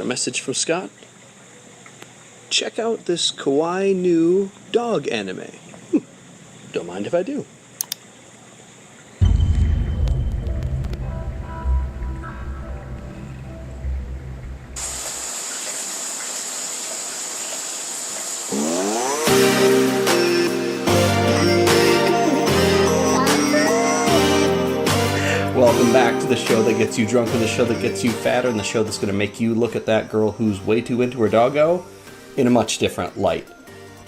Got a message from Scott. Check out this kawaii new dog anime. Don't mind if I do. Welcome back to the show that gets you drunk, and the show that gets you fatter, and the show that's going to make you look at that girl who's way too into her doggo in a much different light.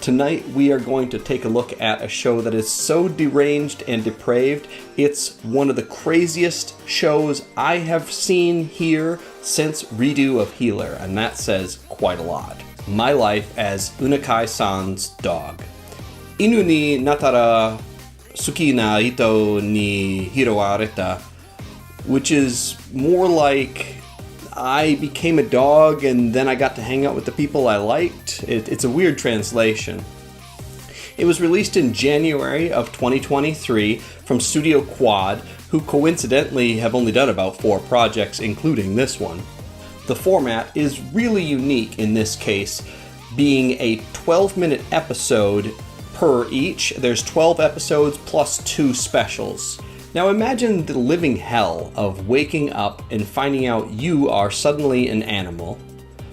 Tonight we are going to take a look at a show that is so deranged and depraved, it's one of the craziest shows I have seen here since Redo of Healer, and that says quite a lot. My life as Inukai-san's dog. Inu ni natara suki na ito ni hiroareta, which is more like I became a dog and then I got to hang out with the people I liked. It's a weird translation. It was released in January of 2023 from Studio Quad, who coincidentally have only done about 4 projects, including this one. The format is really unique in this case, being a 12-minute episode per each. There's 12 episodes plus 2 specials. Now imagine the living hell of waking up and finding out you are suddenly an animal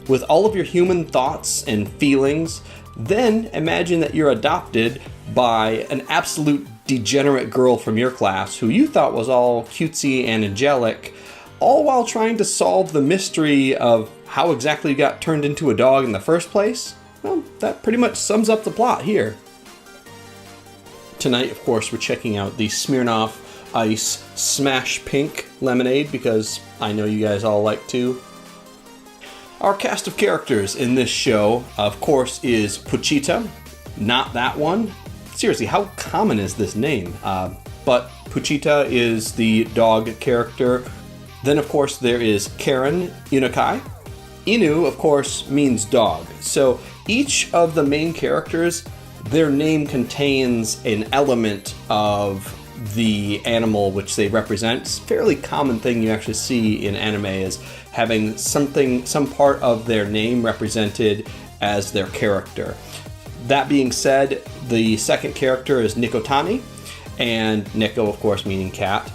with all of your human thoughts and feelings. Then imagine that you're adopted by an absolute degenerate girl from your class who you thought was all cutesy and angelic, all while trying to solve the mystery of how exactly you got turned into a dog in the first place. Well, that pretty much sums up the plot here. Tonight, of course, we're checking out the Smirnoff Ice Smash Pink lemonade because I know you guys all like to. Our cast of characters in this show, of course, is Puchita. Not that one. Seriously, how common is this name? But Puchita is the dog character. Then, of course, there is Karen Inukai. Inu, of course, means dog. So each of the main characters, their name contains an element of the animal which they represent. It's a fairly common thing you actually see in anime is having some part of their name represented as their character. That being said, the second character is Nikotani, and Nico, of course, meaning cat.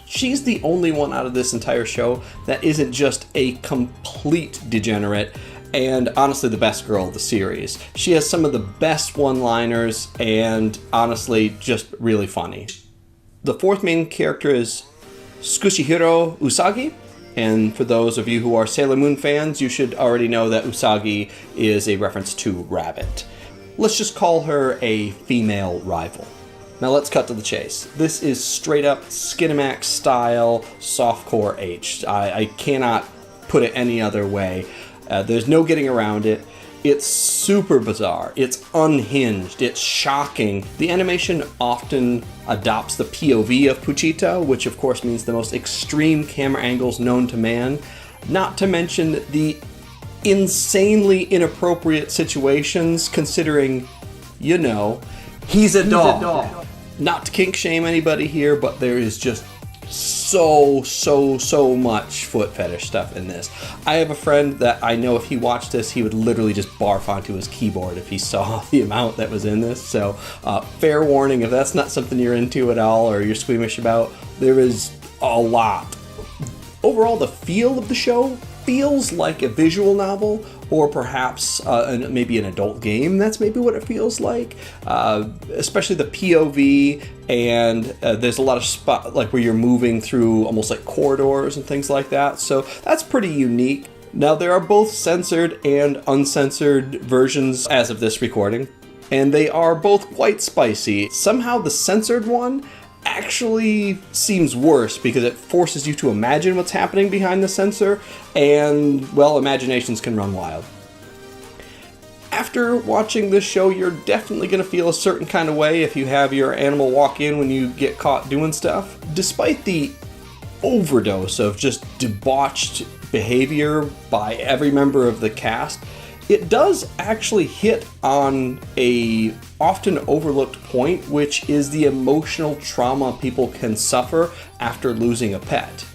She's the only one out of this entire show that isn't just a complete degenerate, and honestly the best girl of the series. She has some of the best one-liners and honestly just really funny. The fourth main character is Tsukushihiro Usagi, and for those of you who are Sailor Moon fans, you should already know that Usagi is a reference to Rabbit. Let's just call her a female rival. Now let's cut to the chase. This is straight up Skinamax style softcore H. I cannot put it any other way. There's no getting around it. It's super bizarre. It's unhinged. It's shocking. The animation often adopts the POV of Puchita, which of course means the most extreme camera angles known to man. Not to mention the insanely inappropriate situations, considering, you know, he's a dog. Not to kink shame anybody here, but there is just so much foot fetish stuff in this. I have a friend that I know if he watched this, he would literally just barf onto his keyboard if he saw the amount that was in this. So fair warning, if that's not something you're into at all or you're squeamish about, there is a lot. Overall, the feel of the show feels like a visual novel, or perhaps maybe an adult game. That's maybe what it feels like, especially the POV, and there's a lot of spot like where you're moving through almost like corridors and things like that, so that's pretty unique. Now there are both censored and uncensored versions as of this recording, and they are both quite spicy. Somehow the censored one actually seems worse because it forces you to imagine what's happening behind the censor, and, well, imaginations can run wild. After watching this show, you're definitely going to feel a certain kind of way if you have your animal walk in when you get caught doing stuff. Despite the overdose of just debauched behavior by every member of the cast, it does actually hit on a often overlooked point, which is the emotional trauma people can suffer after losing a pet.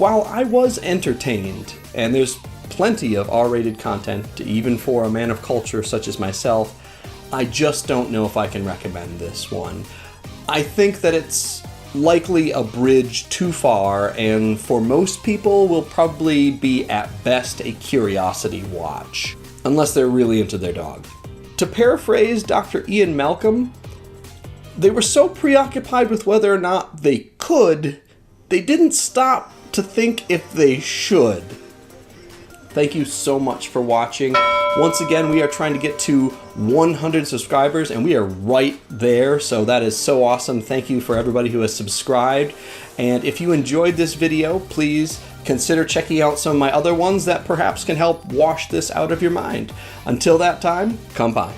while I was entertained, and there's plenty of R-rated content, even for a man of culture such as myself, I just don't know if I can recommend this one. I think that it's likely a bridge too far, and for most people will probably be at best a curiosity watch, unless they're really into their dog. To paraphrase Dr. Ian Malcolm, they were so preoccupied with whether or not they could, they didn't stop to think if they should. Thank you so much for watching. Once again, we are trying to get to 100 subscribers, and we are right there, so that is so awesome. Thank you for everybody who has subscribed. And if you enjoyed this video, please consider checking out some of my other ones that perhaps can help wash this out of your mind. Until that time, come by.